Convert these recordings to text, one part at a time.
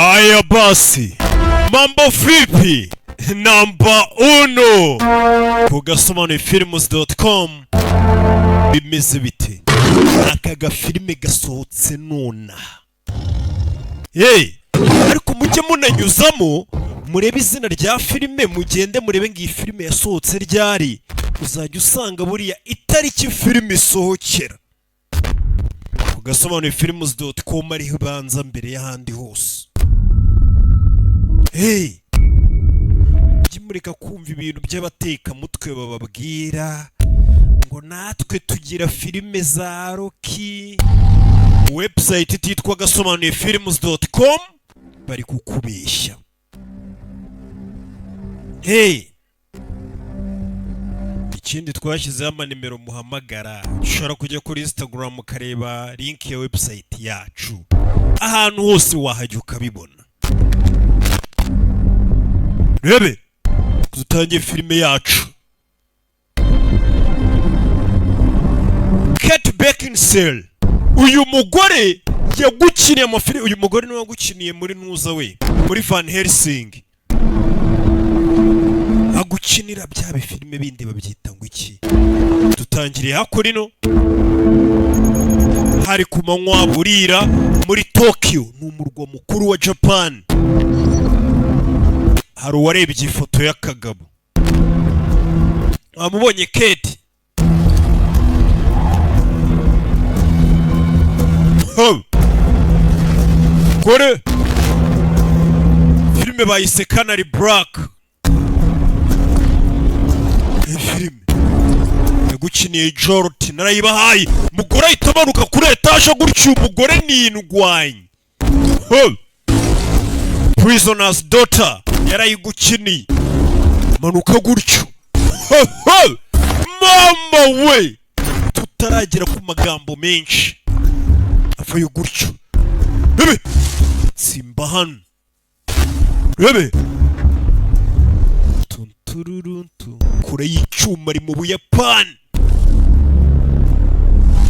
Aya basi, mambo vipi? Namba uno ku gasomanufilms.com. bimeze bite? Aka gafilime gasohotse nona. Ariko mujye munanyuzamo murebe izina rya filime, mugende murebe ngiyi filime yasohotse ryari, uzajya usanga buriya itariki filime isohokera. Ku gasomanufilms.com ariho banza mbere y'ahandi hose. Mureka kumva ibintu by'abateka mutwe bababwira ngo natwe tugira filime za Rocky. Website titwa gasomanufilms.com bari kukubeshya. Ikindi twashyizeho amanimero muhamagara, ushobora kujya kuri Instagram ukareba link ya website yacu, ahantu hose wahajya ukabibona. Rebe dutangiye filime yacu. Kate Beckinsale, uyu mugore yagukiniye amafilime. Uyu mugore niwe wagukiniye muri Nuza we, muri Van Helsing. Agukinira bya bifilime bindi babyita ngo iki. Dutangiriye hakurino hari ku manywa burira muri Tokyo, n'umurwa mukuru wa Japan. Hari uwarebye ifoto y'akagabo, wamubonye Kate? Kore filime bayise Canary Black. Filime yagukiniye Jordan, narayibahaye. Mugore ahita amanuka kuri etaje gutyo, umugore ni indwanyi. Prisoner's Daughter yarayigukiniye, manuka gutyo. Mama we, tutaragera ku magambo menshi avuye gutyo. Rebe simba hano, rebe tuntururuntu kure y'icyuma ari mu Buyapani.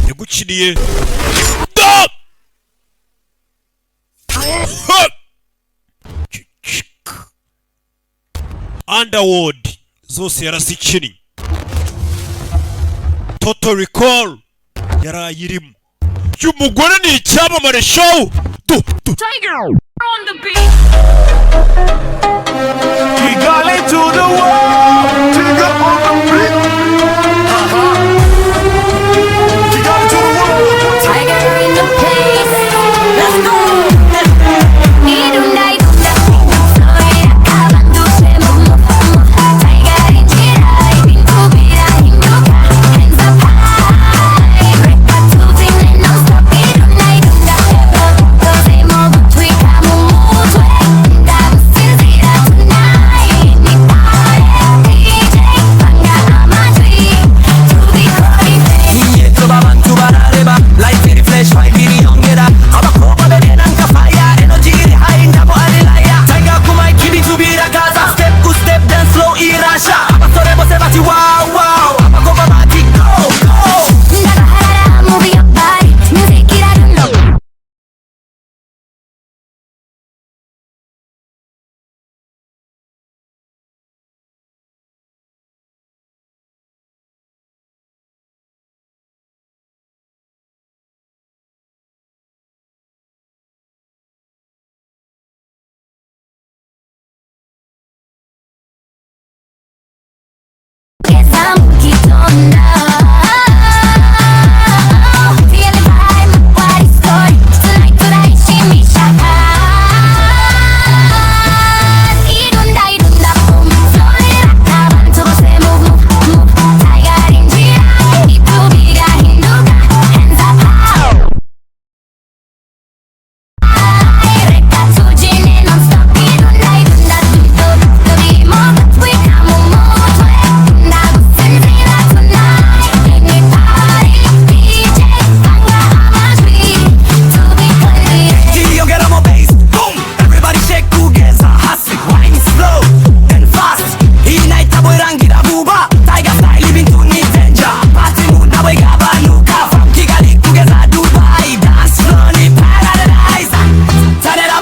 Yagukiniye Underworld, zose yarasikinnye. Total Recall yarayirimo. Uyu mugore ni icyamamare show. Tiger on the beat. We got into the world. Tiger on the beat. We got into the world. Tiger in the place. Let's go.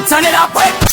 Turn it up, wait.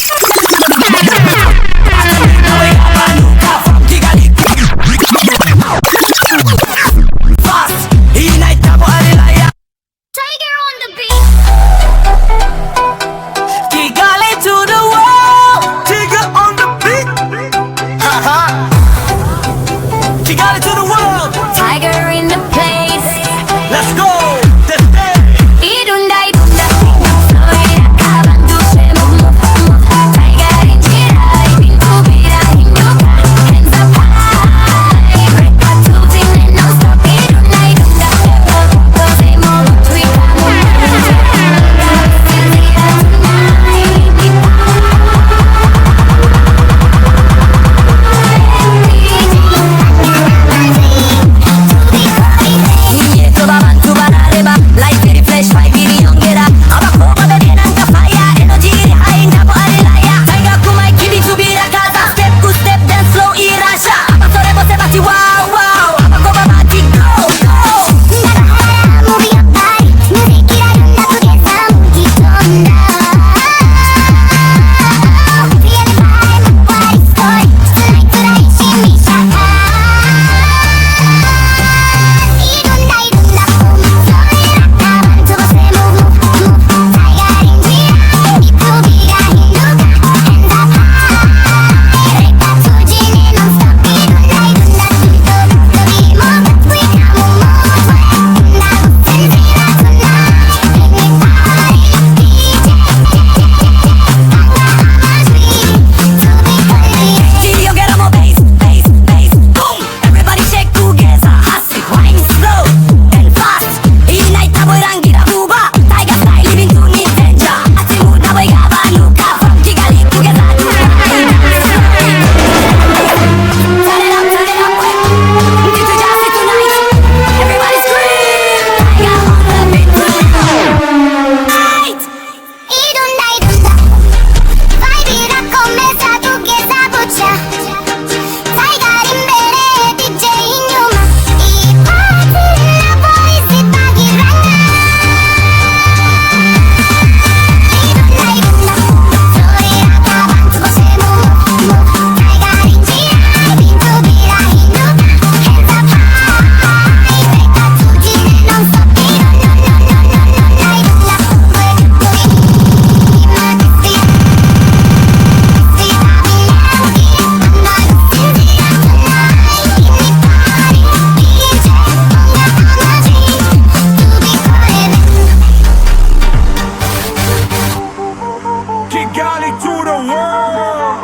Kigali to the world.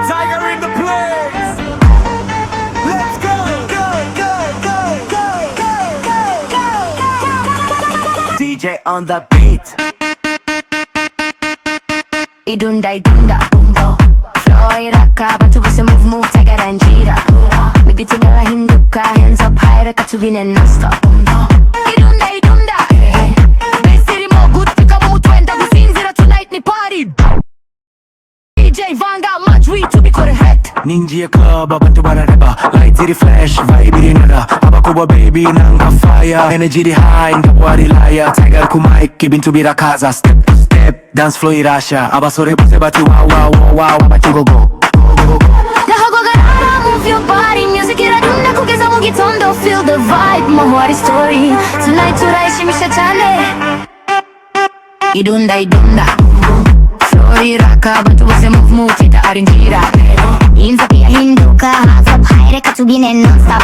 Tiger in the place. Let's go. DJ on the beat. Idunda idunda flow iraka bantu bose move tagara njira migitinera hinduka hands up high reka tubine non-stop idunda besiri mo gutika mu twenda gusinzira tonight ni party DJ Vanga majwi tubikore het Ninja club abantu barareba lights iri flash vibe iri nara abakuba baby nanga fire energy iri high ndabwari liar Tiger ku mic ibintu birakaza step to step dance flow irasha abasore bose bati wow abakigogo Nahagogara move your body music iradunda kugeza mu gitondo feel the vibe mahwari story tonight turayishimisha cyane idunda flow iraka abantu bose move kita arinjira inza pia hinduka hands up high reka tubine non-stop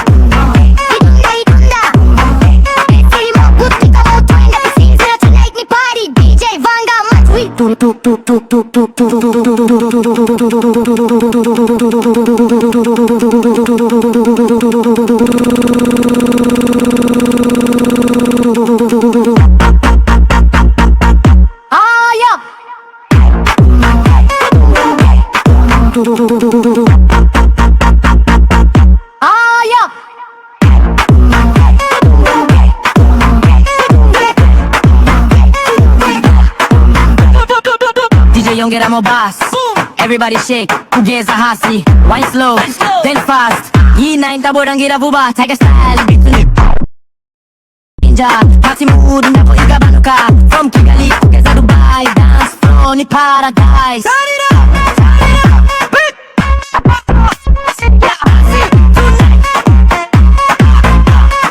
idunda besiri mo gutika mu twenda gusinzira tonight ni party DJ Vanga majwi DJ Yongeramo bass everybody shake kugeza hasi wine slow then fast hii naenda borangira vuba Tiger style ninja party mood ndapoigabanuka from Kigali kugeza Dubai dance floor ni paradise turn it up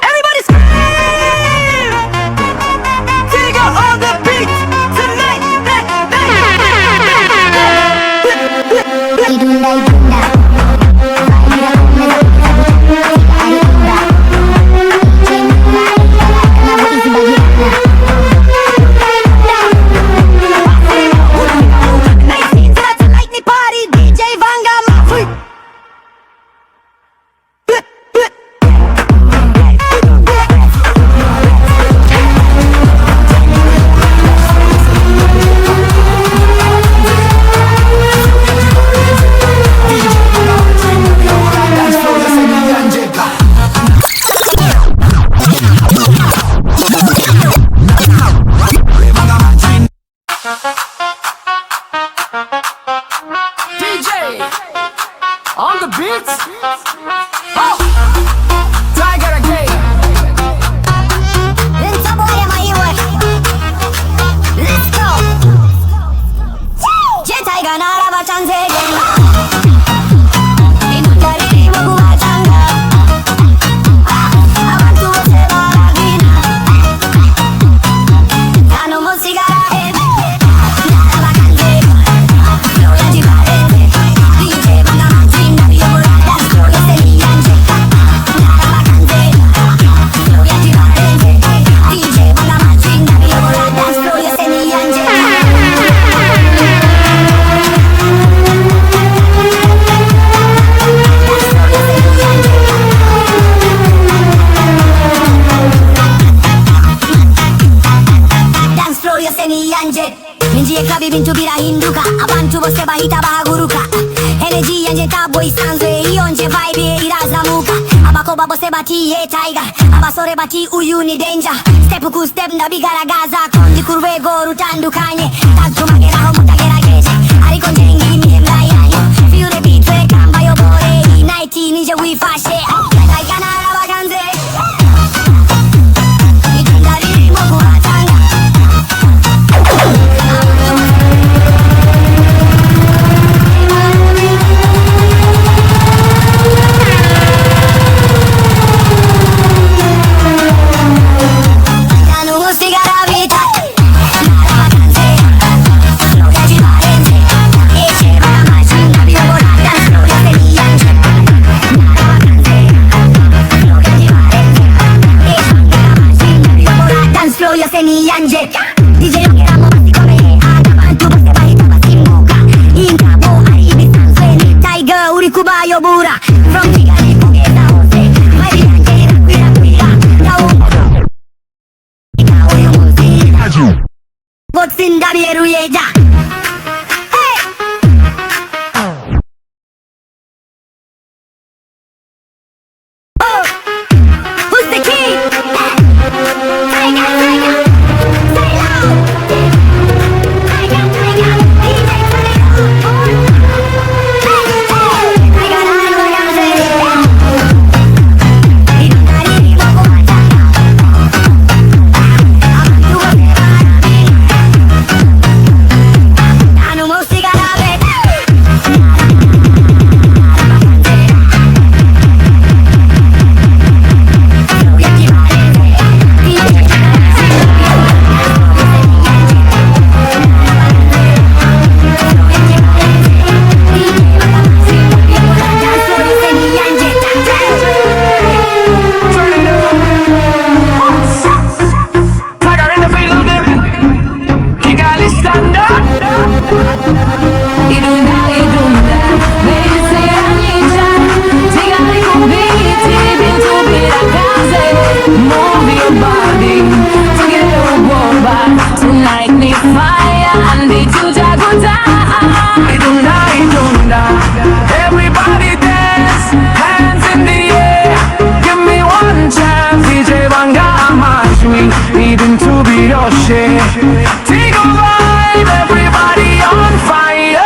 everybody scream Tiger on the beat tonight idunda on the beat. Oh, Tiger again. Let's go. 제 타이가 날아봐 전 세계 이 눈가리를 보고 와장가 아만투 세바라기나 나는 못 시가라 날아봐 간세 노야지 말해 DJ 방가 진다 비어보라 소리 세리 안제 날아봐 간세 노야지 말해 DJ 방가 진다 비어보라 소리 세리 안제 Minji klabi bintu bira hinduka abantu bose bahita bahaguruka energy yanje tabo isanzwe iyo nje vibe irazamuka abakoba bose bati ye Tiger abasore bati uyu ni danger step ku step ndabigaragaza ko ndi ku rwego rutandukanye tazumageraho mutagerageje ariko nje ngiri mihemba yanyu feel the beat rekamba yobore night nije wifashe Tiger narabaganze ikindari mo kuhatanga Idunda, idunda. Everybody dance, hands in the air. Give me one chance, 이제 반가마주이 이든 to be your share. Take a vibe, everybody on fire.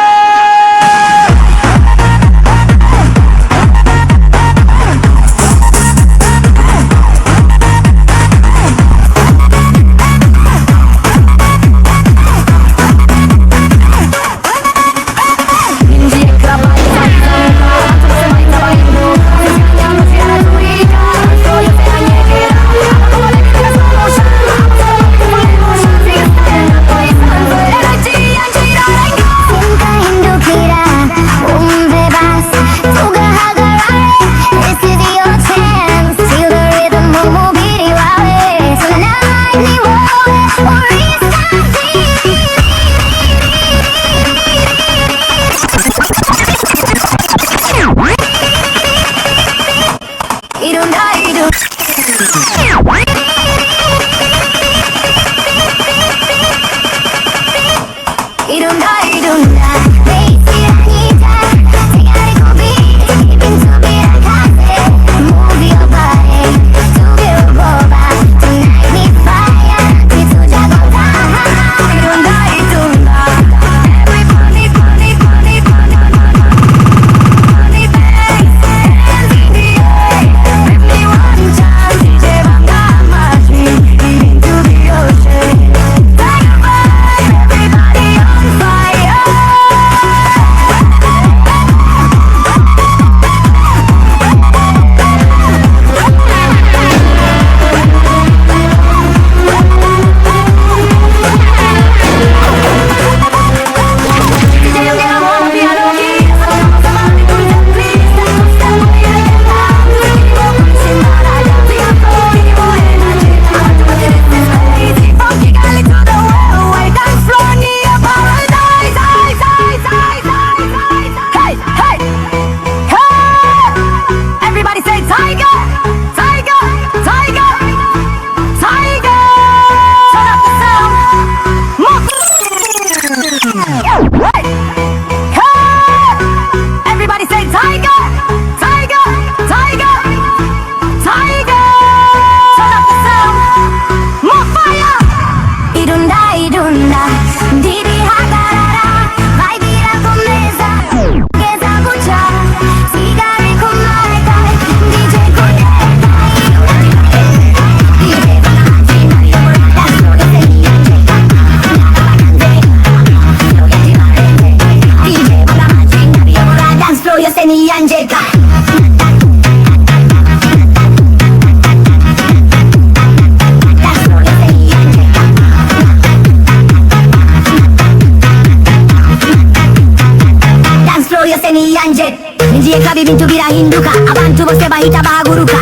Bintugira hinduka abantu bose bahita bahaguruka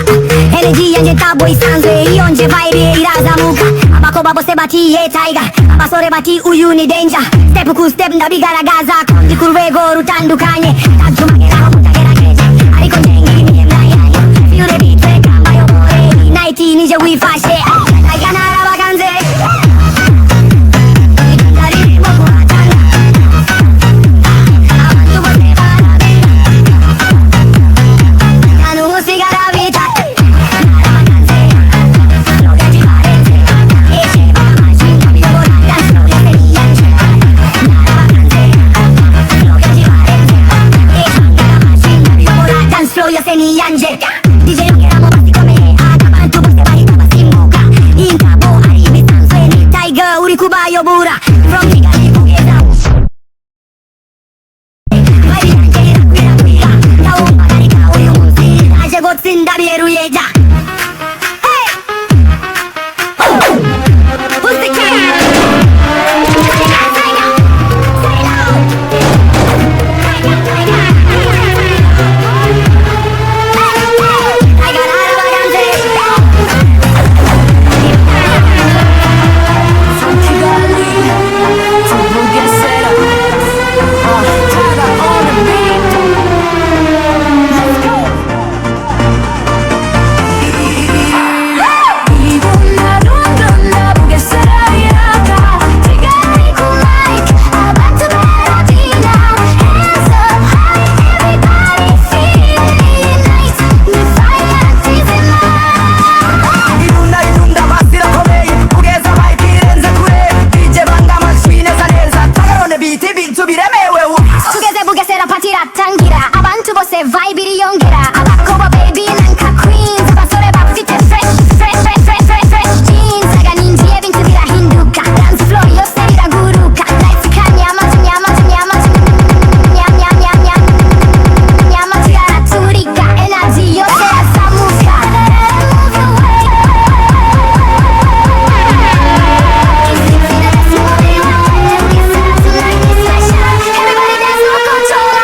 energy yanje tabo isanzwe iyo nje vibe irazamuka abakoba bose bati ye tiger abasore bati uyu ni danger step ku step ndabigaragaza ndi ku rwego rutandukanye tatumageraho mutagerageje ariko njengi ni mlayanye feel the beat kamba yobore night nije wifashe ayana rabaganze 바이비리 연계라 아바코바 베이비 난카 퀸 사바소레 밥시테 fresh fresh fresh fresh fresh fresh jeans 사가닌지에 빈투비라 힌두카 댄스 플로어 요세리라 구루카 나이스칸 야마즈 야마즈 야마즈 냠냠냠냠 야마즈 가라 투리카 에너지 요세라 사무카 Everybody dance no control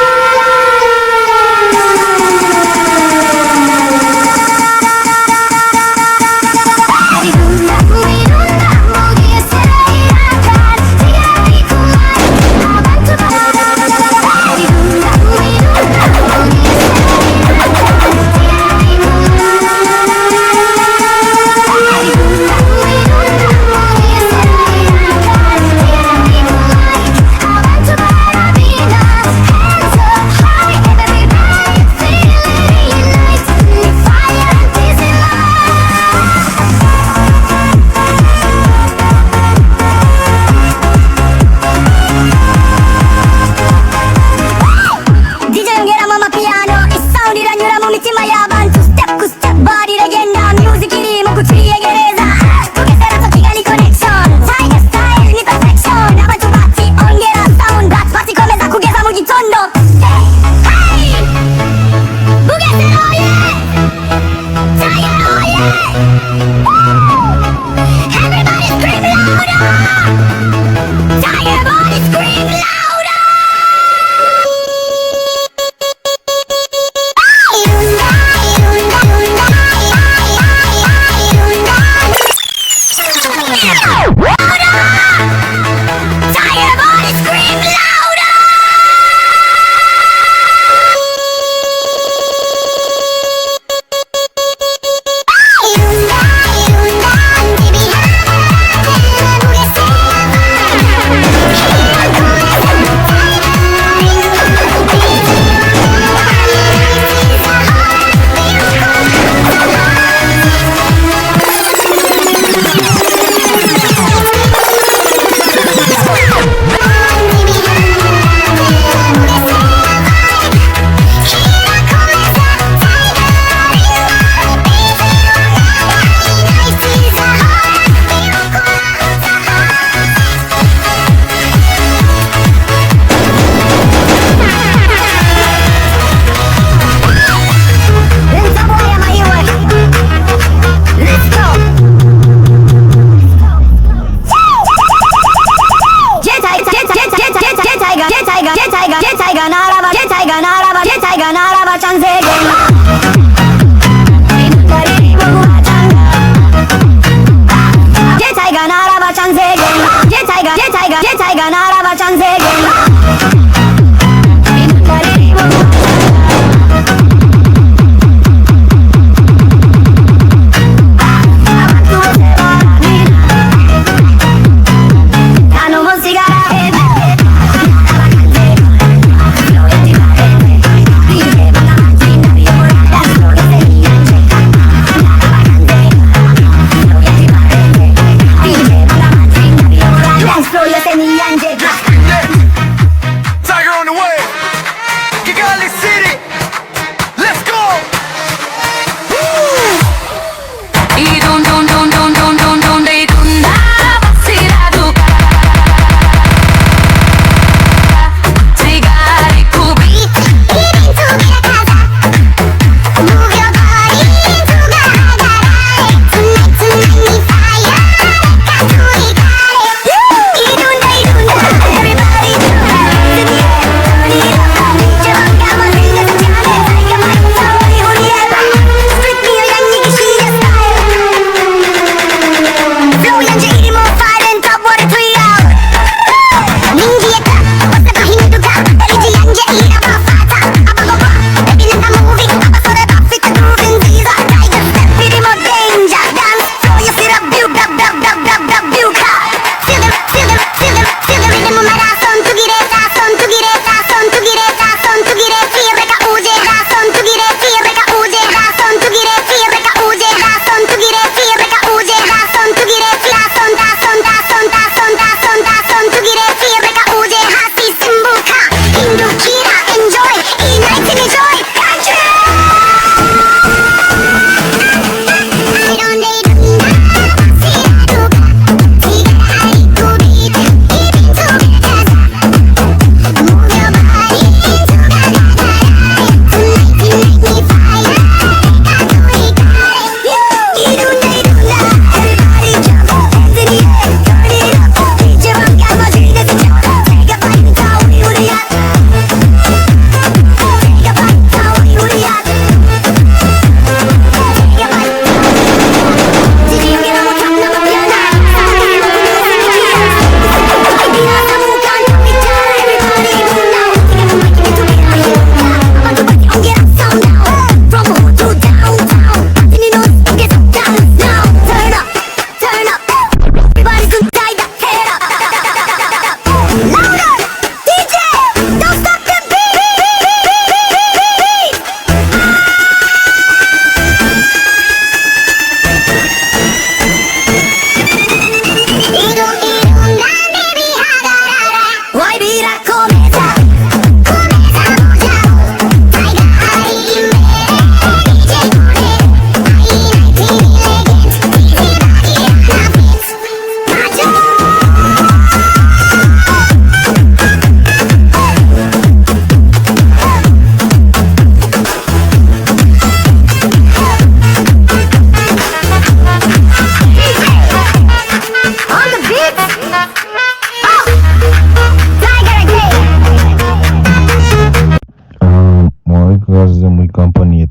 mi companhia.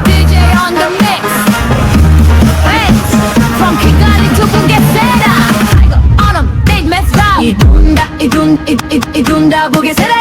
DJ on the mix. Hey, from Kigali to Bugesera. Tiger on a big mess vibe. Idunda, Bugesera.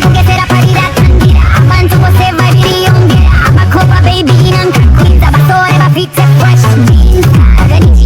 Bugesera parida tangira. Quanto você vai vir yongira. Abacoba baby, nanka. Quiza basore, ba fit fresh jeans. Organici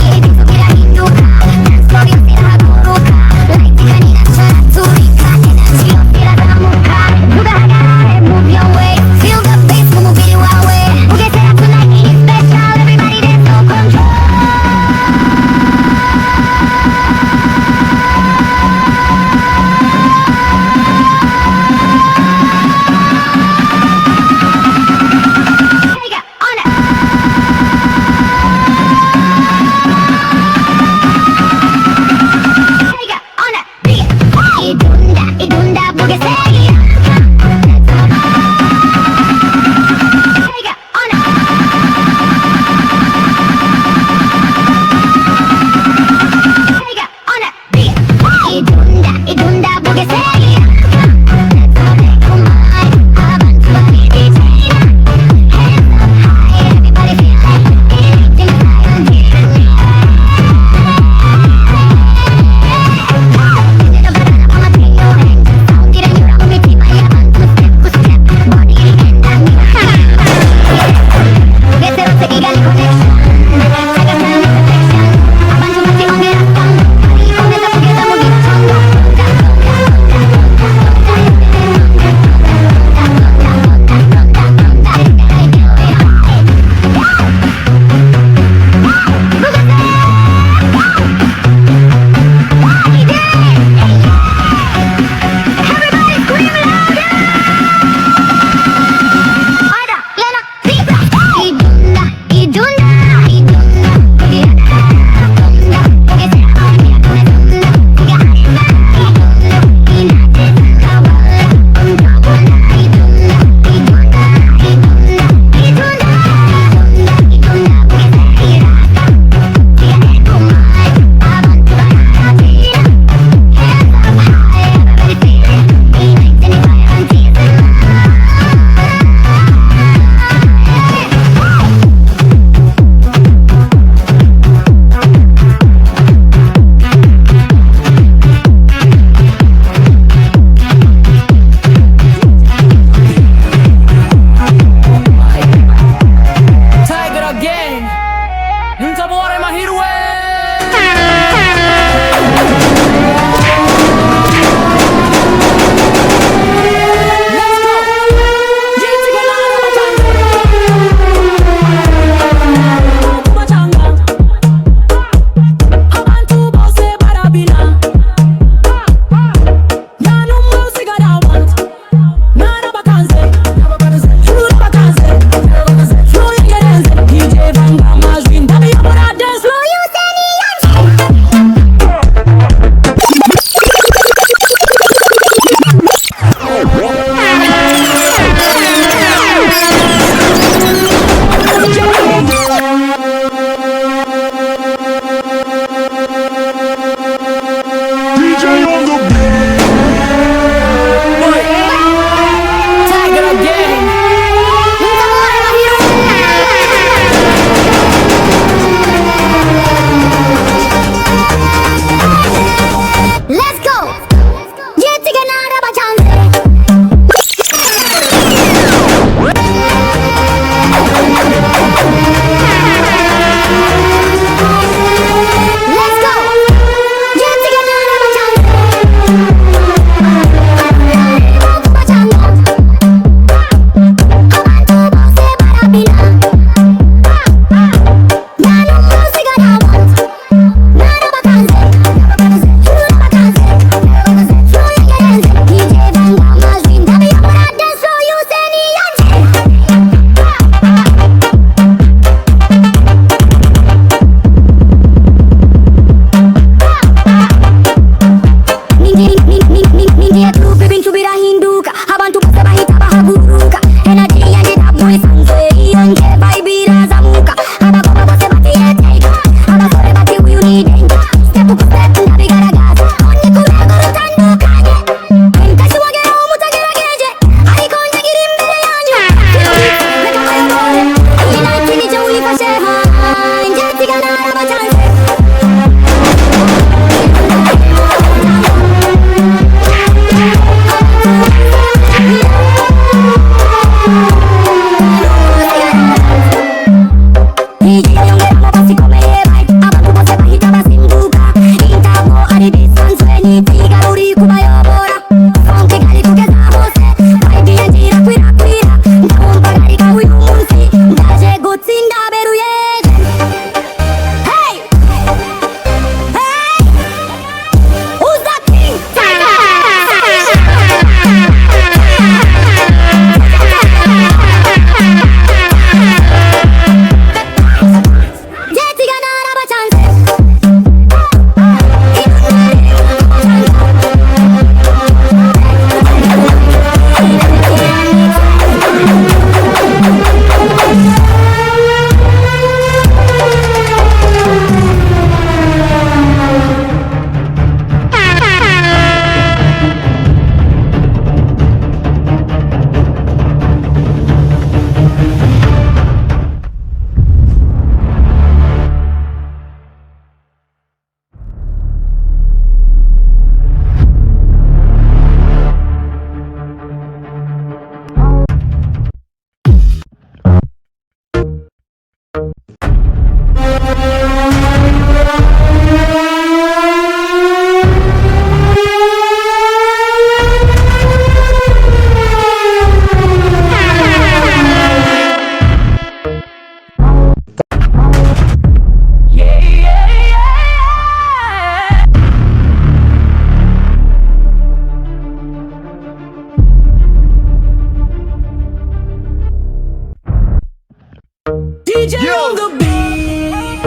DJ on the beat.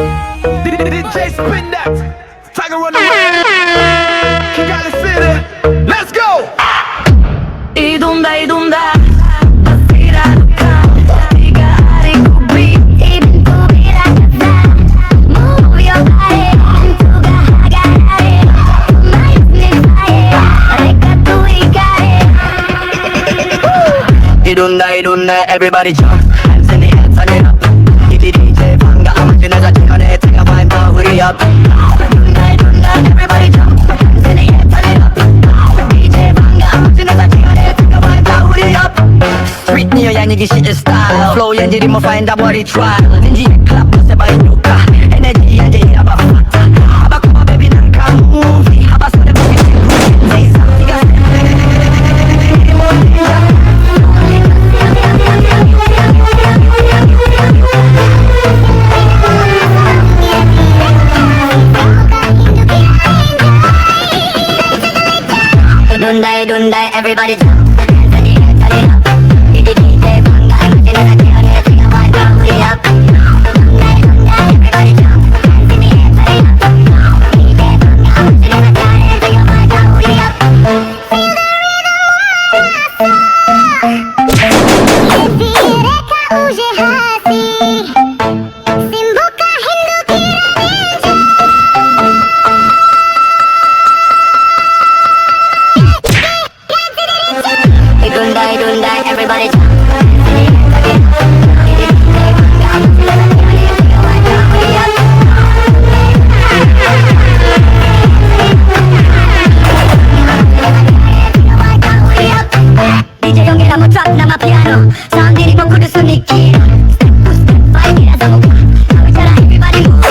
DJ spin that. Tiger run away. Kigali City. Let's go. 이동다 이동다 바스라루카 네가 아리고 breathe even to be like a fan move your body into the 하가라에 my lips fire like a tuigare 이룬다 everybody jump hands in the air turn it up 이 DJ 방가 아마 지나자 중간에 take a vibe now hurry up 이룬다 everybody jump hands in the air turn it up DJ 방가 아마 지나자 중간에 take a vibe now hurry up Britney your yangi shit is style flow yangi rimo find out what it try ninji club mo se ba inuka energy yangi aba fata aba kuma baby nanka movie aba sare baby say something Dunda, everybody jump. Hands in the air, turn it up. DJ Banga, I'm watching as I turn it. Take a vibe, hurry up. Dunda, everybody jump. Hands in the air, turn it up. DJ Banga, I'm watching as I turn it. Take a vibe, hurry up. Feel the rhythm. Tireka uje hasi. Simbuka Dunda, everybody jump. DJ don't get on my truck, na my piano. Sound diri ko kudu sunikiro. Step to step, fight it as a move. Now we tell everybody move.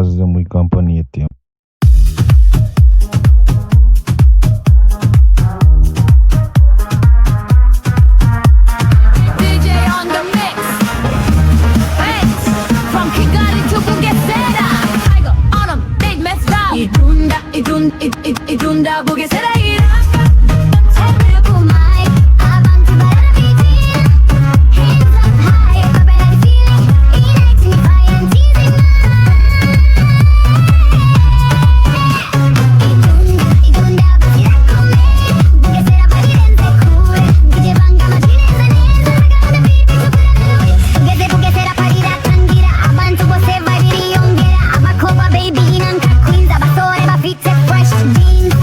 grazie muy campanete. DJ on the mix. Wait, from Kigali to Bugesera. Tiger on 'em, big mess down. Idunda, Bugesera, Iraka. Fresh jeans,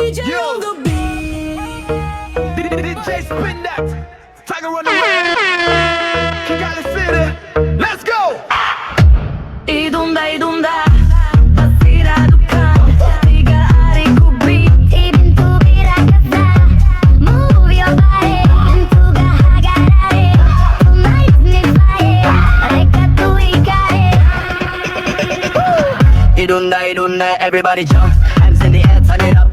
DJ on the beat. DJ spin that. Tiger run away. Kigali City. Let's go. 이동다 바시라두칸 네가 아리고 비 이빈투비라 가사 Move your body 인투가 하가라해 Tonight 내 파에 내가 또 이가해 이룬다 everybody jump hands in the air turn it up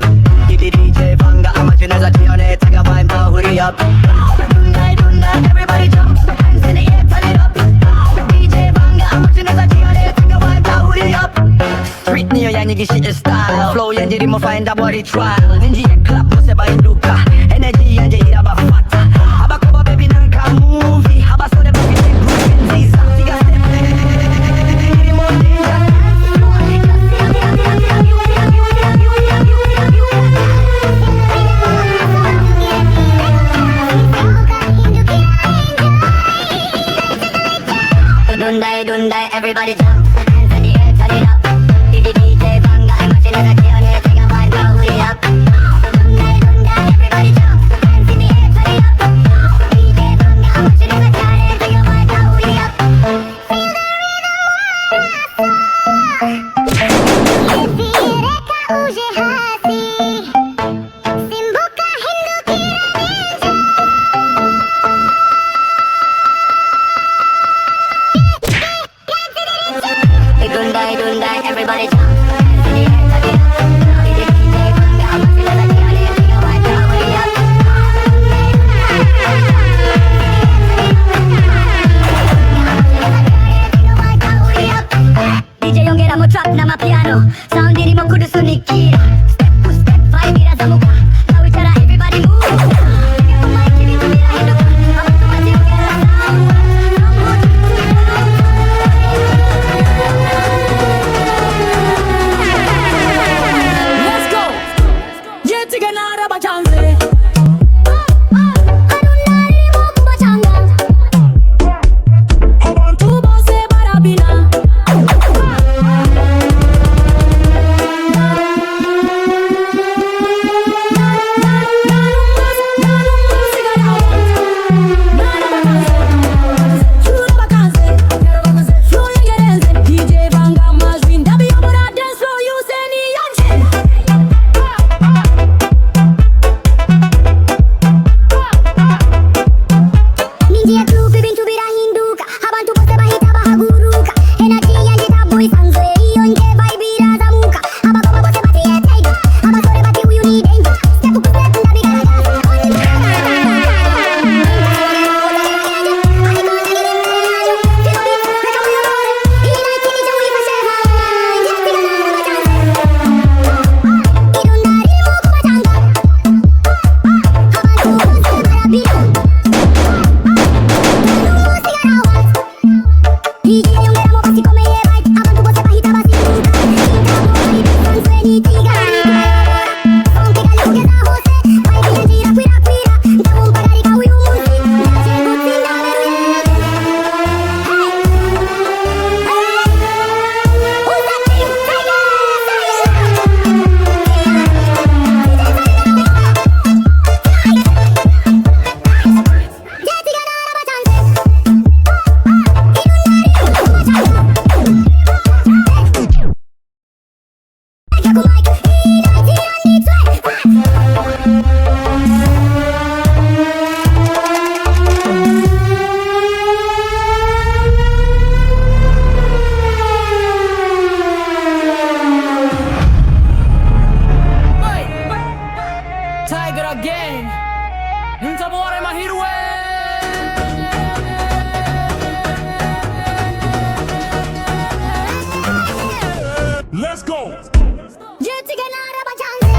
DJ 방가 아마존에서 지어내 타가 vibe 더 hurry up 이룬다 everybody jump hands in the air turn it up DJ 방가 아마존에서 지어내 타가 vibe 더 hurry up Street 니어 양이기 시의 style flow 연질이 뭐 find out what it trial 닌지의 클럽 못세 바이 루카 에너지 연재 이라바 파타 아바코바 베비 난카 무비 아바 소리 베비 tekbruken 지사 네가 스텝 이리 뭐 닌자 Dunda, everybody jump, hands in the air, turn it up. DJ Banga, I'm watching as I tell you, take a vibe, blow it up. Dunda, everybody jump, hands in the air, turn it up. DJ Banga, I'm watching as I tell you, take a vibe, blow it up. Feel the rhythm, Reka uje hasi, Simbuka hindu Dunda, everybody jump. Hands in the air, turn it up. DJ Banga, I'm watching as I tell you, take a vibe, blow it up. DJ ongera mo trap na mapiano, sound iri mo kudu sunikira. Step to step, vibe ira zamuka. Tahu cara everybody move. Tega ko mic ini tu mira hidup. Apa tu masih ongera sound. Let's go. Yetiga nara bachanze. Abantu bose barabina. DJ Banga Majwin, dabi yomura dance floor, you say ni yanje. Ninja tu pibin tu bira hinduka, abantu bose bahita bahaguruka. Energy yanje taboy sanzwe, iyonje vibe ira zamuka. Abagoma bose bati etaiga, abasore bati uyu ni danger. Step ku step ndabi garagas. DJ ongera mo basi come ye vibe, abantu bose bahita basiruka. Sanzwe ni tiga. Sonke galuge za hose, vibe yanje ira kwira. Ndabum pagarika uyu munsi, naje gutsinda beruye. Who's that team? Jetiga nara bachanze. Tiger again. Intabore mahirwe. Let's go. Jetiga nara bachanze.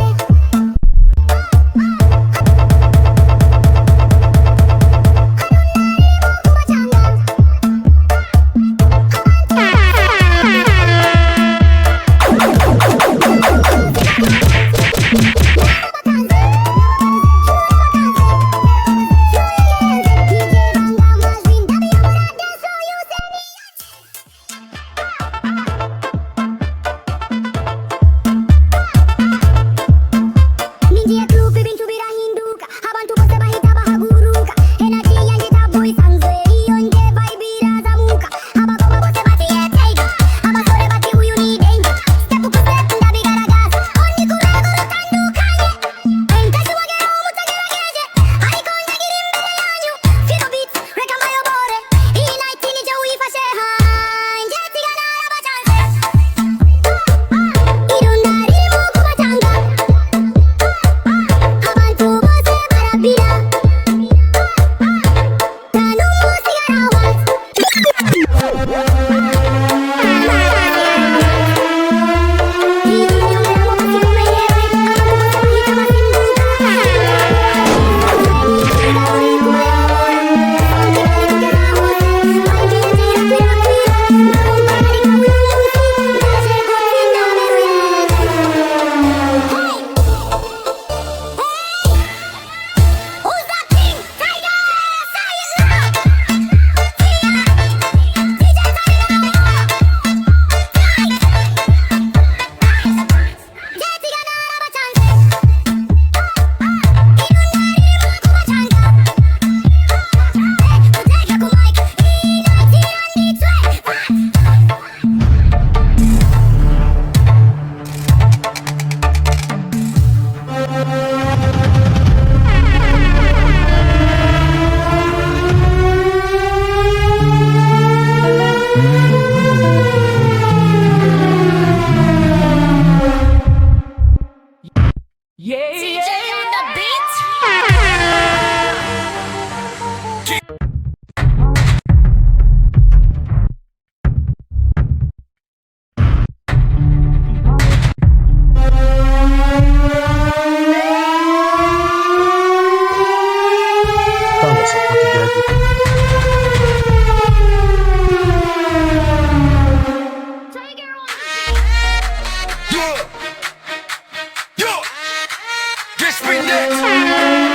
spin it.